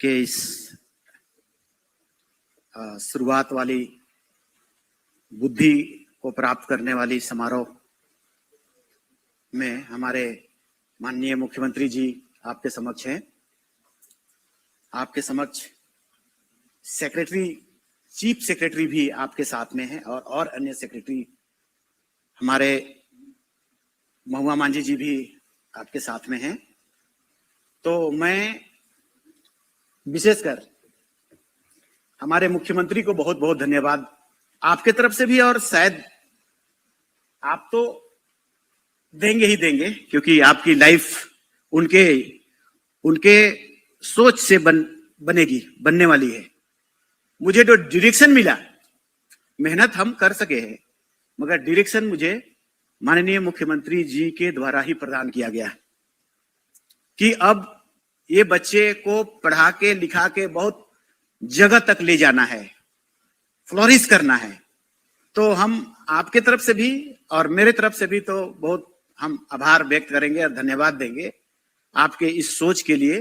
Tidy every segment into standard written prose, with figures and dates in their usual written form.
के इस शुरुआत वाली बुद्धि को प्राप्त करने वाली समारोह में हमारे माननीय मुख्यमंत्री जी आपके समक्ष हैं। आपके समक्ष सेक्रेटरी, चीफ सेक्रेटरी भी आपके साथ में हैं और अन्य सेक्रेटरी हमारे महुआ मांझी जी भी आपके साथ में हैं। तो मैं विशेषकर हमारे मुख्यमंत्री को बहुत बहुत धन्यवाद आपके तरफ से भी, और शायद आप तो देंगे ही देंगे क्योंकि आपकी लाइफ उनके सोच से बनने वाली है। मुझे जो डायरेक्शन मिला, मेहनत हम कर सके हैं मगर डायरेक्शन मुझे माननीय मुख्यमंत्री जी के द्वारा ही प्रदान किया गया कि अब ये बच्चे को पढ़ा के लिखा के बहुत जगह तक ले जाना है, फ्लोरिश करना है। तो हम आपके तरफ से भी और मेरे तरफ से भी तो बहुत हम आभार व्यक्त करेंगे और धन्यवाद देंगे आपके इस सोच के लिए।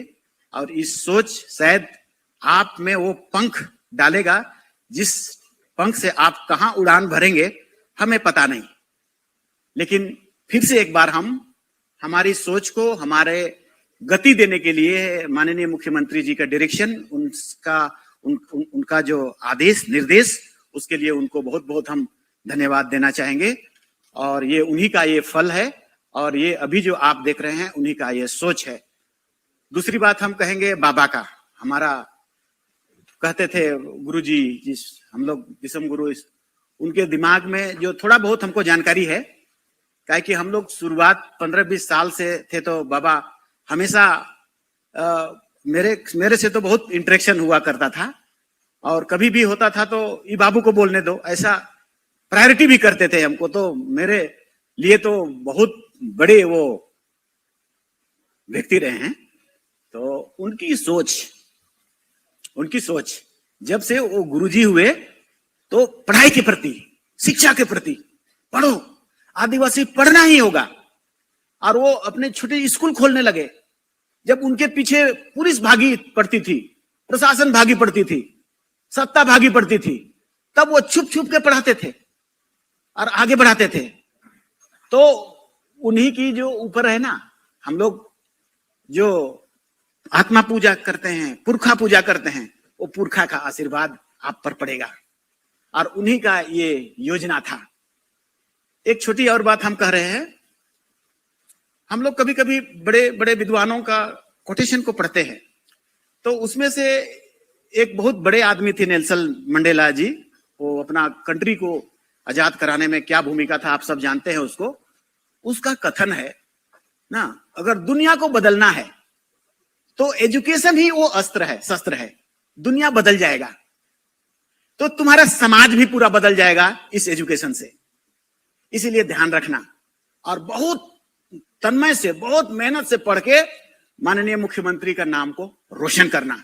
और इस सोच शायद आप में वो पंख डालेगा जिस पंख से आप कहां उड़ान भरेंगे हमें पता नहीं, लेकिन फिर से एक बार हम हमारी सोच को हमारे गति देने के लिए माननीय मुख्यमंत्री जी का डायरेक्शन, उनका जो आदेश निर्देश, उसके लिए उनको बहुत बहुत हम धन्यवाद देना चाहेंगे। और ये उन्हीं का ये फल है और ये अभी जो आप देख रहे हैं उन्हीं का ये सोच है। दूसरी बात हम कहेंगे बाबा का, हमारा कहते थे गुरुजी, जिस हम लोग विषम गुरु, उनके दिमाग में जो थोड़ा बहुत हमको जानकारी है, काहे कि हम लोग शुरुआत 15-20 साल से थे तो बाबा हमेशा मेरे से तो बहुत इंटरेक्शन हुआ करता था और कभी भी होता था तो ये बाबू को बोलने दो, ऐसा प्रायोरिटी भी करते थे हमको। तो मेरे लिए तो बहुत बड़े वो व्यक्ति रहे हैं। तो उनकी सोच जब से वो गुरुजी हुए तो पढ़ाई के प्रति, शिक्षा के प्रति, पढ़ो, आदिवासी पढ़ना ही होगा। और वो अपने छोटे स्कूल खोलने लगे। जब उनके पीछे पुलिस भागी पड़ती थी, प्रशासन भागी पड़ती थी, सत्ता भागी पड़ती थी, तब वो छुप छुप के पढ़ाते थे और आगे बढ़ाते थे। तो उन्हीं की जो ऊपर है ना, हम लोग जो आत्मा पूजा करते हैं, पुरखा पूजा करते हैं, वो पुरखा का आशीर्वाद आप पर पड़ेगा और उन्हीं का ये योजना था। एक छोटी और बात हम कह रहे हैं, हम लोग कभी कभी बड़े बड़े विद्वानों का कोटेशन को पढ़ते हैं तो उसमें से एक बहुत बड़े आदमी थे नेल्सन मंडेला जी। वो अपना कंट्री को आजाद कराने में क्या भूमिका था आप सब जानते हैं उसको। उसका कथन है ना, अगर दुनिया को बदलना है तो एजुकेशन ही वो अस्त्र है, शस्त्र है। दुनिया बदल जाएगा तो तुम्हारा समाज भी पूरा बदल जाएगा इस एजुकेशन से। इसीलिए ध्यान रखना और बहुत तन्मय से, बहुत मेहनत से पढ़ के माननीय मुख्यमंत्री का नाम को रोशन करना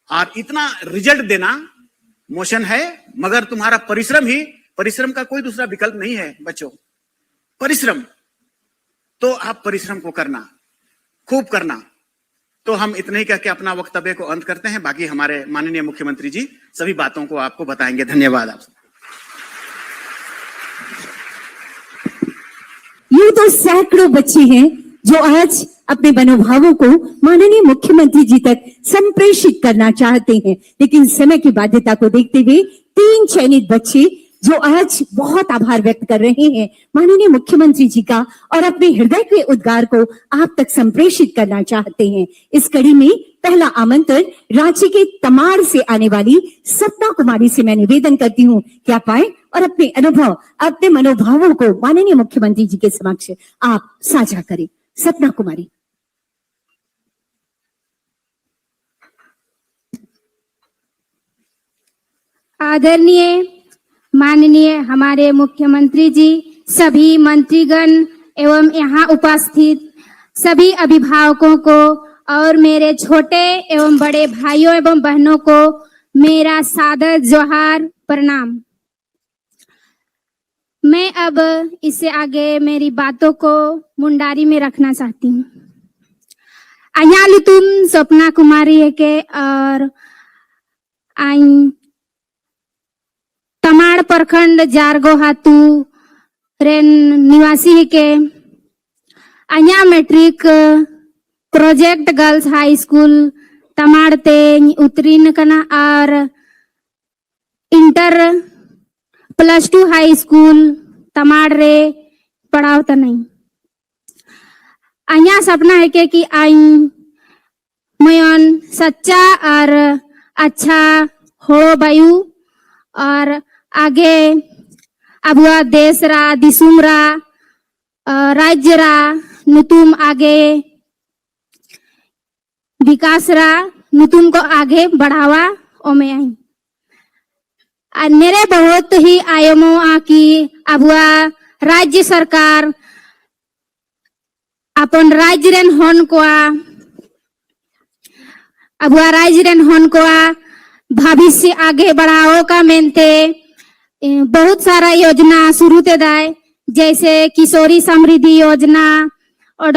और इतना रिजल्ट देना मोशन है। मगर तुम्हारा परिश्रम का कोई दूसरा विकल्प नहीं है बच्चों। परिश्रम तो आप परिश्रम को करना, खूब करना। तो हम इतने ही कह के अपना वक्तव्य को अंत करते हैं। बाकी हमारे माननीय मुख्यमंत्री जी सभी बातों को आपको बताएंगे। धन्यवाद आपसे। ये तो सैकड़ों बच्चे हैं जो आज अपने मनोभावों को माननीय मुख्यमंत्री जी तक संप्रेषित करना चाहते हैं, लेकिन समय की बाध्यता को देखते हुए 3 चयनित बच्चे जो आज बहुत आभार व्यक्त कर रहे हैं माननीय मुख्यमंत्री जी का और अपने हृदय के उद्गार को आप तक संप्रेषित करना चाहते हैं। इस कड़ी में पहला आमंत्रण रांची के तमाड़ से आने वाली सपना कुमारी से मैं निवेदन करती हूँ कि आप आए और अपने अनुभव, अपने मनोभावों को माननीय मुख्यमंत्री जी के समक्ष आप साझा करें। सपना कुमारी। आदरणीय माननीय हमारे मुख्यमंत्री जी, सभी मंत्रीगण एवं यहाँ उपस्थित सभी अभिभावकों को और मेरे छोटे एवं बड़े भाइयों एवं बहनों को मेरा सादर जोहार, प्रणाम। मैं अब इससे आगे मेरी बातों को मुंडारी में रखना चाहती हूँ। Anyalitum Sopna Kumari Heke और Ain तमाड़ प्रखंड जारगो हातू रेन निवासी है के अन्या matric project girls high school Tamar ते उत्तीर्ण कना और इंटर +2 हाई स्कूल तमाड़ रे पढ़ाव त नहीं अन्या सपना है के कि आइन मयन सच्चा और अच्छा हो बायू और आगे अबुआ देश रा दिसुम रा राज्य रा नुतुम आगे विकास रा नुतुम को आगे बढ़ावा ओमे आई मेरे बहुत ही आयमो की अबुआ राज्य सरकार अपन राज्य रेन हन को अबुआ राज्य रेन हन को भविष्य आगे बढ़ाओ का मेनते बहुत सारा योजना शुरू ते दाए जैसे किशोरी समृद्धि योजना और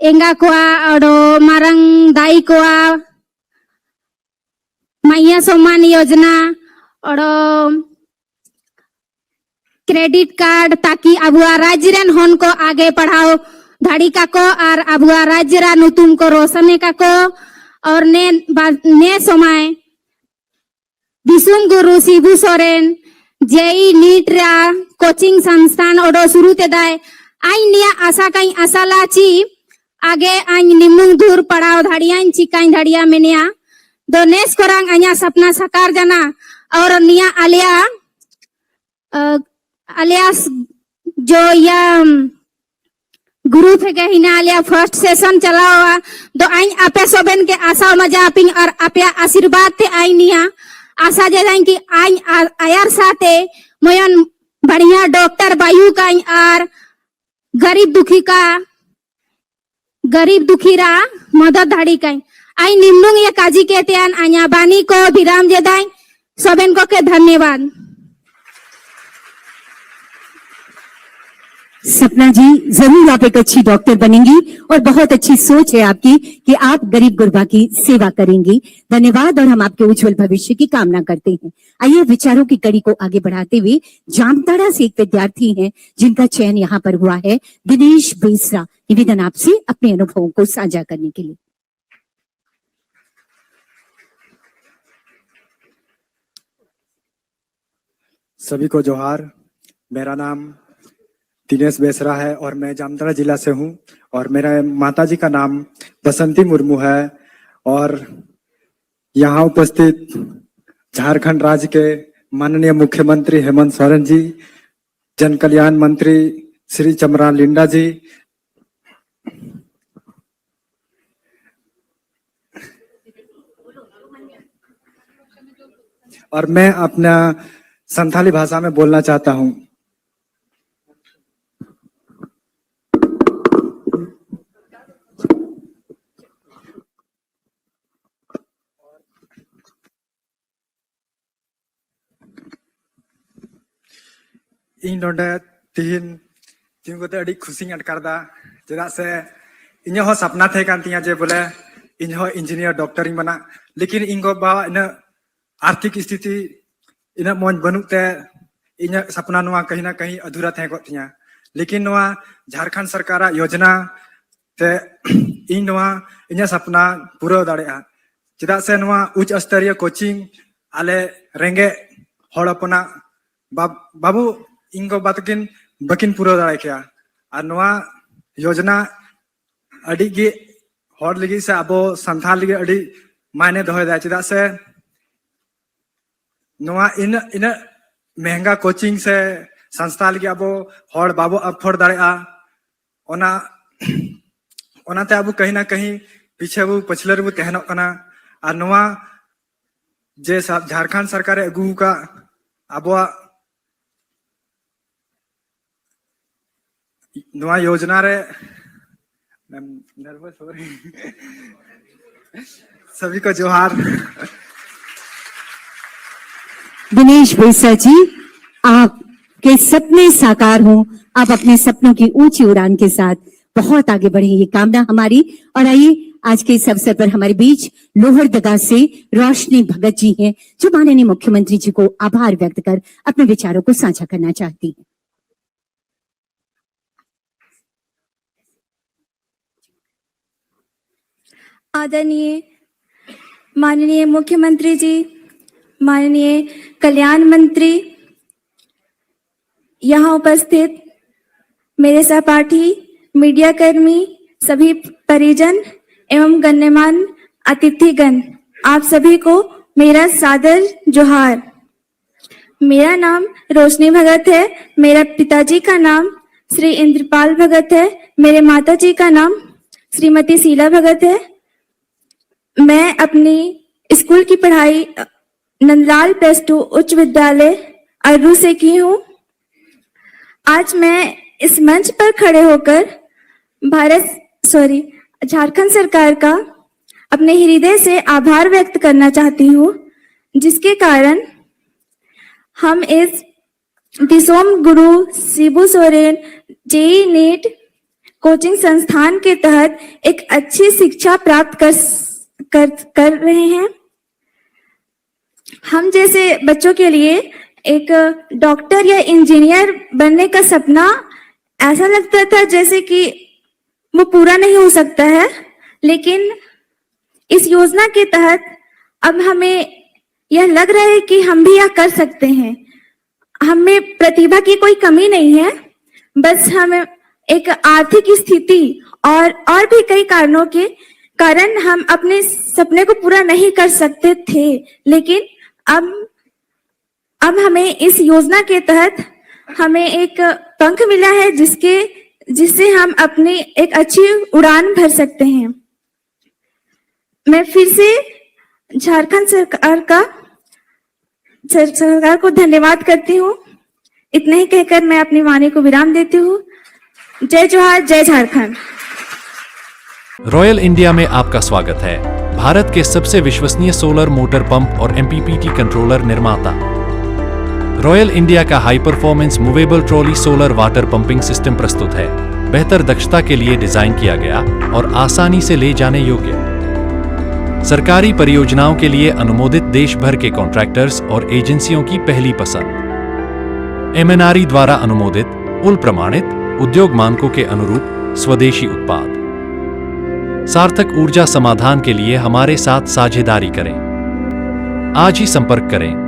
एंगा कोआ और मारंग दाई कोआ मैया सम्मान योजना और क्रेडिट कार्ड ताकि अबुआ राज्य रेन हन को आगे पढ़ाओ धाड़ी का को और अबुआ राज्य रा नुतुम को रोशने का को और ने समय दिसुम गुरु शिबू सोरेन जेई नीट रा कोचिंग संस्थान ओडो शुरू ते दाए आई निया आशा कई आशा लाची आगे आई निमुंग दूर पढ़ाओ धाड़िया चिकाई धाड़िया मेनिया दो नेस कोरांग अन्या सपना साकार जाना और निया अलियास जो या ग्रुप है के हिना आलिया फर्स्ट सेशन चलावा दो आई आपे सोबेन के आशा मजा पिंग और आपे आशीर्वाद ते आई निया आशा जे कि आई आयर साथे मोयन बढ़िया डॉक्टर बायू का और गरीब दुखी रा मदद धाड़ी का आई निम्नुंग ये काजी के त्यान आया बानी को विराम जे दाई सोबेन को के धन्यवाद। सपना जी, जरूर आप एक अच्छी डॉक्टर बनेंगी और बहुत अच्छी सोच है आपकी कि आप गरीब गुरबा की सेवा करेंगी। धन्यवाद और हम आपके उज्जवल भविष्य की कामना करते हैं। आइए विचारों की कड़ी को आगे बढ़ाते हुए जामताड़ा से एक विद्यार्थी हैं जिनका चयन यहाँ पर हुआ है, दिनेश बेसरा। निवेदन आपसे अपने अनुभवों को साझा करने के लिए। सभी को जोहार। मेरा नाम दिनेश बेसरा है और मैं जामताड़ा जिला से हूँ और मेरा माताजी का नाम बसंती मुर्मू है और यहाँ उपस्थित झारखंड राज्य के माननीय मुख्यमंत्री हेमंत सोरेन जी, जन कल्याण मंत्री श्री चमरान लिंडा जी, और मैं अपना संथाली भाषा में बोलना चाहता हूँ। इन नोडे तिहिन तिंगोते अड़ी खुशी अटकारदा चेदा से इन हो सपना थे कान तिया जे बोले इन हो इंजीनियर डॉक्टर इन बना, लेकिन इनको बा इन आर्थिक स्थिति इन मन बनुते इन सपना नुआ कहीं ना कहीं अधूरा थे को तिया, लेकिन नुआ झारखंड सरकार योजना ते इन नुआ इन सपना पूरा दाड़ेया चेदा से नुआ उच्च स्तरीय कोचिंग आले रेंगे हड़ अपना बाबू इनको बातकिन बकिन पूरा दाड़े क्या और नुआ योजना अड़ी गे हड़ लगी से अबो संथाल लगी अड़ी मायने दोहे दा चेदा से नुआ इन इन महंगा कोचिंग से संस्था लगी अबो हड़ बाबो अफोर्ड दाड़ेया ओना ओनाते अबो कहीं ना कहीं पीछे वो पछले वो तहनो कना और नुआ जे झारखंड सरकार अगू का अबो नुआ योजना रे नर्वस हो रही सभी को जोहार। दिनेश बेसरा जी, आपके सपने साकार हों। आप अपने सपनों की ऊंची उड़ान के साथ बहुत आगे बढ़े, ये कामना हमारी। और आइए आज के इस अवसर पर हमारे बीच लोहरदगा से रोशनी भगत जी हैं, जो माननीय मुख्यमंत्री जी को आभार व्यक्त कर अपने विचारों को साझा करना चाहती हैं। आदरणीय माननीय मुख्यमंत्री जी, माननीय कल्याण मंत्री, यहाँ उपस्थित मेरे सहपाठी, मीडिया कर्मी, सभी परिजन एवं गण्यमान्य अतिथिगण, आप सभी को मेरा सादर जोहार। मेरा नाम रोशनी भगत है। मेरा पिताजी का नाम श्री इंद्रपाल भगत है। मेरे माताजी का नाम श्रीमती शीला भगत है। मैं अपनी स्कूल की पढ़ाई नंदलाल +2 उच्च विद्यालय अर्रू से की हूँ। आज मैं इस मंच पर खड़े होकर झारखंड सरकार का अपने हृदय से आभार व्यक्त करना चाहती हूँ, जिसके कारण हम इस Dishom Guru Shibu Soren JEE NEET coaching संस्थान के तहत एक अच्छी शिक्षा प्राप्त कर रहे हैं। हम जैसे बच्चों के लिए एक डॉक्टर या इंजीनियर बनने का सपना ऐसा लगता था जैसे कि वो पूरा नहीं हो सकता है, लेकिन इस योजना के तहत अब हमें यह लग रहा है कि हम भी यह कर सकते हैं। हमें प्रतिभा की कोई कमी नहीं है, बस हम एक आर्थिक स्थिति और भी कई कारणों के कारण हम अपने सपने को पूरा नहीं कर सकते थे, लेकिन अब हमें इस योजना के तहत हमें एक पंख मिला है, जिससे हम अपनी एक अच्छी उड़ान भर सकते हैं। मैं फिर से झारखंड सरकार को धन्यवाद करती हूँ। इतना ही कहकर मैं अपनी वाणी को विराम देती हूँ। जय जोहार, जय झारखंड। रॉयल इंडिया में आपका स्वागत है। भारत के सबसे विश्वसनीय सोलर मोटर पंप और MPPT कंट्रोलर निर्माता रॉयल इंडिया का high performance movable trolley solar water pumping system प्रस्तुत है। बेहतर दक्षता के लिए डिजाइन किया गया और आसानी से ले जाने योग्य। सरकारी परियोजनाओं के लिए अनुमोदित देश भर के कॉन्ट्रैक्टर्स और एजेंसियों की पहली पसंद। MNRE द्वारा अनुमोदित, उल प्रमाणित, उद्योग मानकों के अनुरूप स्वदेशी उत्पाद। सार्थक ऊर्जा समाधान के लिए हमारे साथ साझेदारी करें। आज ही संपर्क करें।